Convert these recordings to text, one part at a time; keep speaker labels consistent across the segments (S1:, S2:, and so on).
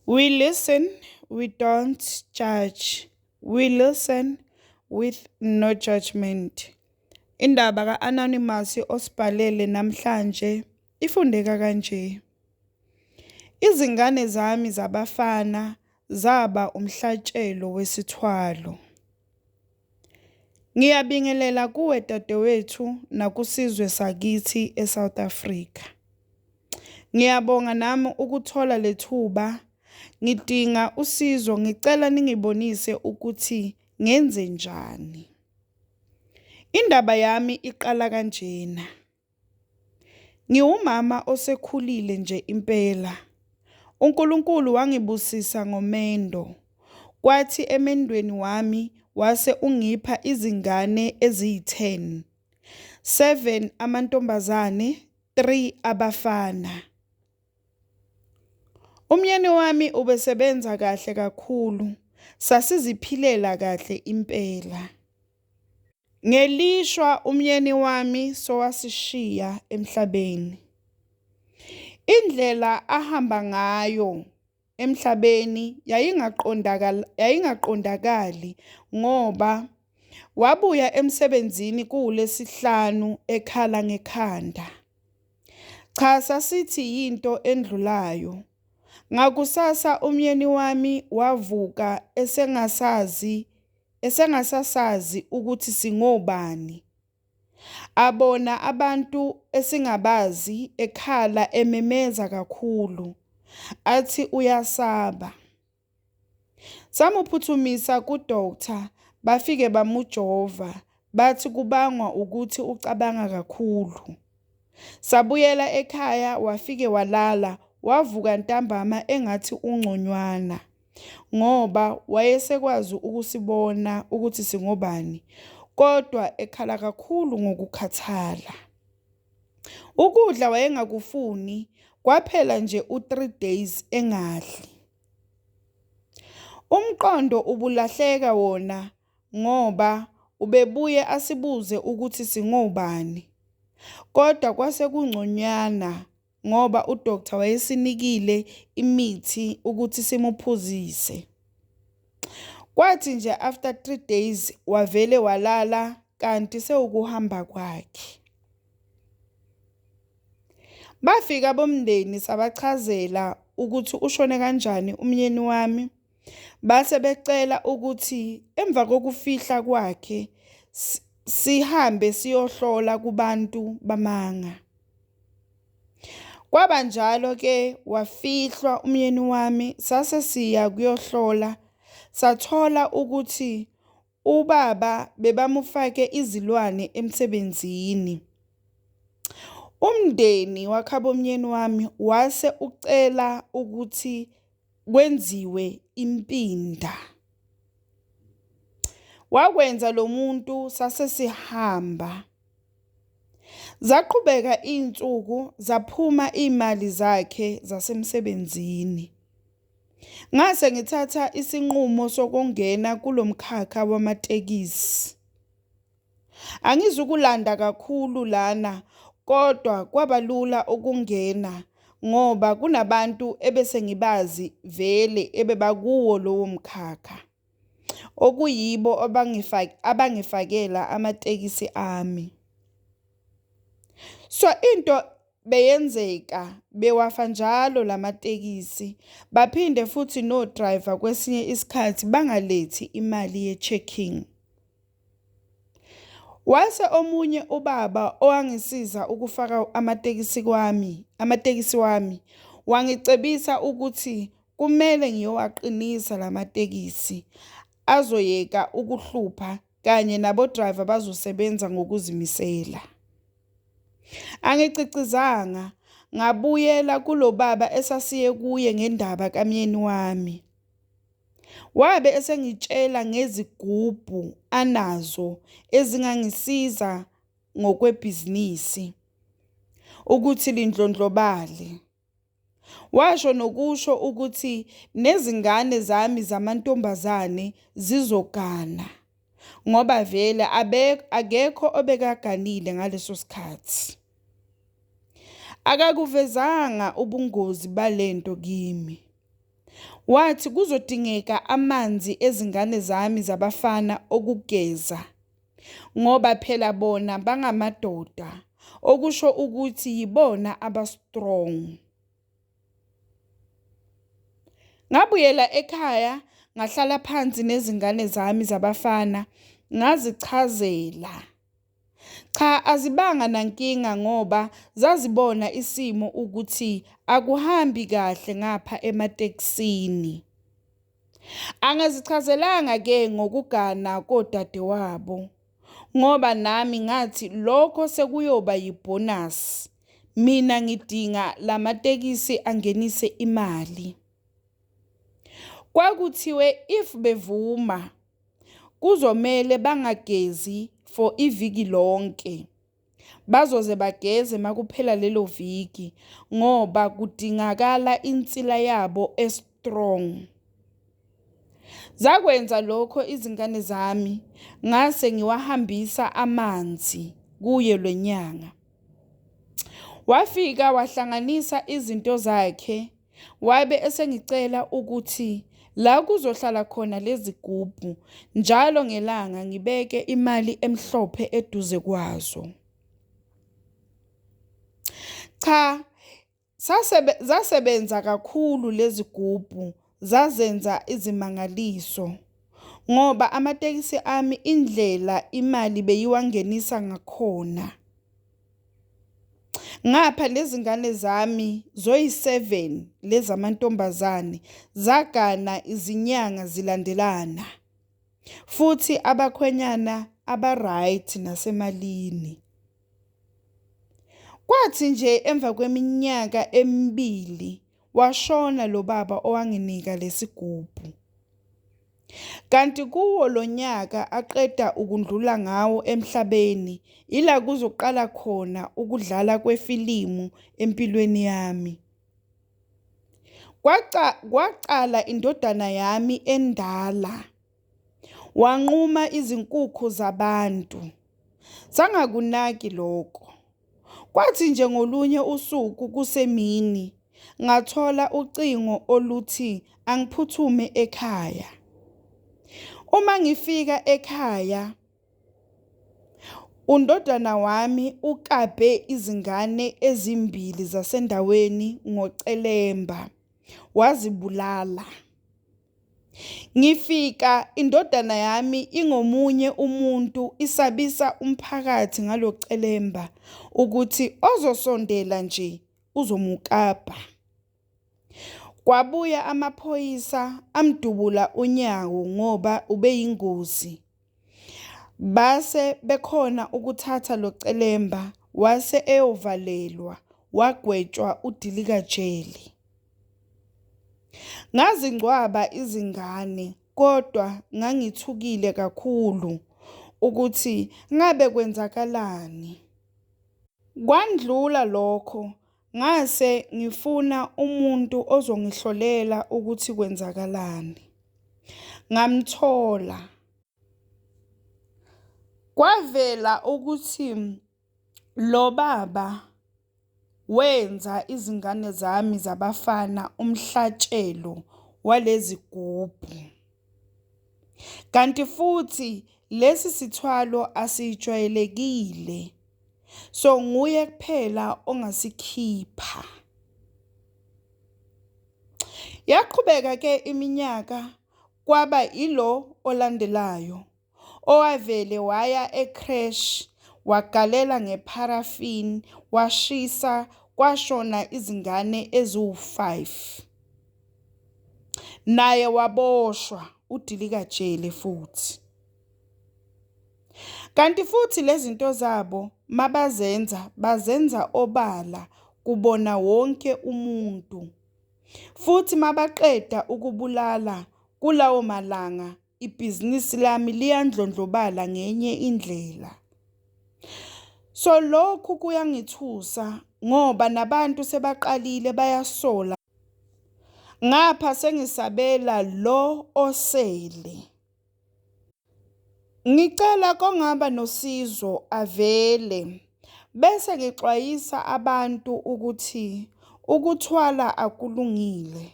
S1: We listen, we don't judge. We listen with no judgment. Indaba ka-Anonymous osibhalele namhlanje ifundeka kanje. Izingane zami zabafana zaba umhlatshelo wesithwalo. Ngiyabingelela kuwe dadewethu nakusizwe sakithi eSouth Africa. Ngiyabonga nami ukuthola lethuba. Ngidinga usizo, ngicela ningibonise ukuthi ngenze njani. Indaba yami iqala kanjena. Ngiwumama osekhulile nje impela. uNkulunkulu wangibusisa ngomendo. Kwathi emendweni wami wase ungipha izingane eziyi-10. 7 amantombazane, 3 abafana. Umyeni wami ubesebenza kahle kakhulu. Sasiziphilela kahle impela. Ngelishwa umyeni wami sowasishiya emhlabeni. Indlela ahamba ngayo emhlabeni yayingaqondakali ngoba wabuya emsebenzini kuLesihlanu ekhala ngekhanda. Cha, sasithi yinto endlulayo. Ngakusasa umyeni wami wavuka esengasasazi ukuthi singobani. Abona abantu esingabazi ekhala ememeza kakhulu. Athi uyasaba. Samuphuthumisa ku-doctor, bafike bamujova, bathi kubangwa ukuthi ucabanga kakhulu. Sabuyela ekhaya wafike walala, wavuka ntambama engathi ungconywana. Ngoba wayesekwazi ukusibona ukuthi singobani, kodwa ekhala kakhulu ngokukhathala. Ukudla wayengakufuni, kwaphela nje u3 days engadli. Umqondo ubulahleka wona ngoba ubebuye asibuze ukuthi singobani. Kodwa kwase kungconywana ngoba udoctor wayesinikile imithi ukuthi simuphuzise. Kwathi nje after 3 days wavele walala kanti sewukuhamba kwakhe. Bafika bomndeni sabachazela ukuthi ushone kanjani umyeni wami. Base becela ukuthi emva kokufihla kwakhe sihambe siyohlola kubantu bamanga. Kwaba njalo ke wafihlwa umyeni wami, sase siya kuyohlola, sathola ukuthi ubaba bebamufake izilwane emsebenzini. Umndeni wakhabo umyeni wami wase ucela ukuthi kwenziwe impinda. Wakwenza lo muntu sase sihamba. Zaqhubeka insuku, zaphuma imali zakhe zasemsebenzini. Ngase ngithatha isinqumo sokungena kulomkhakha wamatekisi. Angizukulanda kakhulu lana, kodwa kwabalula ukungena ngoba kunabantu ebesengibazi vele ebebakuwo lowo mkhakha. Okuyibo abangifakela amatekisi ami. So into beyenzeka, bewafa njalo lamatekisi, baphinde futhi no driver kwesinye isikhathi bangalethi imali ye-checking. Wase omunye ubaba owangisiza ukufaka amatekisi wami, wangicebisa ukuthi kumele ngiyowaqinisa lamatekisi azoyeka ukuhlupha kanye nabo driver bazosebenza ngokuzimisela. Angicicizanga, ngabuyela kulo baba esasiye kuye ngendaba kamyeni wami. Wabe esengitshela ngezigubhu anazo ezingangisiza ngokwebhizinisi ukuthi lindlondlobale. Washo nokusho ukuthi nezingane zami zamantombazane zizogana ngoba vele akekho obekaganile ngaleso sikhathi. Akakuvezanga ubungozi balento kimi. Wathi kuzodingeka amanzi ezingane zami zabafana okugeza, ngoba phela bona bangamadoda, okusho ukuthi yibona aba-strong. Ngabuyela ekhaya ngahlala phansi nezingane zami zabafana ngazichazela. Cha, azibanga nankinga ngoba zazibona isimo ukuthi akuhambi kahle ngapha ematekisini. Angazichazelanga-ke ngokugana kodadewabo, ngoba nami ngathi lokho sekuyoba yibonus. Mina ngidinga lamatekisi angenise imali. Kwakuthiwe if bevuma kuzomele bangagezi for iviki lonke. Bazoze bageze makuphela lelo viki ngoba kudingakala insila yabo strong. Zakwenza lokho izingane zami, ngase ngiwahambisa amanzi kuye lwenyanga. Wafika wahlanganisa izinto zakhe, wabe esengicela ukuthi la kuzohlala khona lezi gubhu njalo ngelanga ngibeke imali emhlophe eduze kwazo. Cha, zasebenza kakhulu lezi gubhu, zazenza izimangaliso ngoba amatekisi ami indlela imali beyiwangenisa ngakhona. Ngapha lezingane zami zoyi-7 lezamantombazane zagana izinyanga zilandelana, futhi abakhwenyana aba-right nasemalini. Kwathi nje emva kweminyaka emibili washona lo baba owanginika lesigubhu. Kanti kuwo lo nyaka aqeda ukundlula ngawo emhlabeni ila kuzoqala khona ukudlala kwefilimu empilweni yami. Kwaqala indodana yami endala, wanquma izinkukhu zabantu. Sangakunaki lokho. Kwathi nje ngolunye usuku kusemini ngathola ucingo oluthi angiphuthume ekhaya. Uma ngifika ekhaya, undodana wami ukabhe izingane ezimbili zasendaweni ngocelemba, wazibulala. Ngifika indodana yami ingomunye umuntu isabisa umphakathi ngalocelemba ukuthi ozosondela nje uzomukapha. Kwabuya amaphoyisa amdubula unyawo ngoba ubeyingozi. Base bekhona ukuthatha lo celemba wase eyovalelwa, wagwetshwa udilika jeli. Ngazingcwaba izingane kodwa ngangithukile kakhulu ukuthi ngabe kwenzakalani. Kwandlula lokho ngase ngifuna umuntu ozongihlolela ukuthi kwenzakalani. Ngamthola. Kwavela ukuthi lo baba wenza izingane zami zabafana umhlatshelo walezi gubhu. Kanti futhi lesi sithwalo asijwayelekile. So nguye kuphela ongasikhipha. Yaqhubeka ke iminyaka kwaba ilo olandelayo owavele waya ecrash wagalela ngeparafini washisa kwashona izingane eziwu5. Naye waboshwa udilika jele futhi. Kanti futhi lezinto zabo bazenza obala kubona wonke umuntu. Futhi mabaqeda ukubulala kulawo malanga ibhizinisi lami liyandlondlobala ngenye indlela. So lokhu kuyangithusa ngoba nabantu sebaqalile bayasola. Ngapha sengisabela lo osele. Ngicela kongaba nosizo avele bese ngixwayisa abantu ukuthi ukuthwala akulungile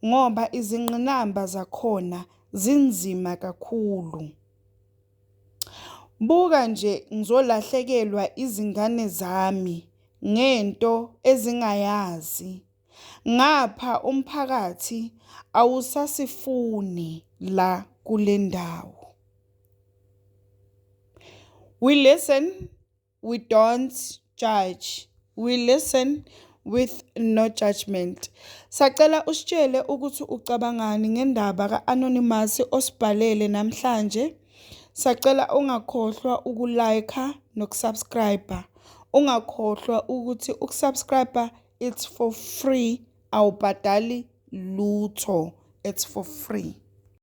S1: ngoba izingqinamba zakhona zinzima kakhulu. Buka nje ngizolahlekelwa izingane zami ngento ezingayazi. Ngapha umphakathi awusasifuni la kule ndawo. We listen, we don't judge. We listen with no judgment. Sacela usitshele ukuthi ucabangani ngendaba ka-Anonymous osibhalele namhlanje. Sacela ungakhohlwa ukulike nokusubscribe. Ungakhohlwa ukuthi ukusubscribe it's for free. Awubhadali lutho. It's for free.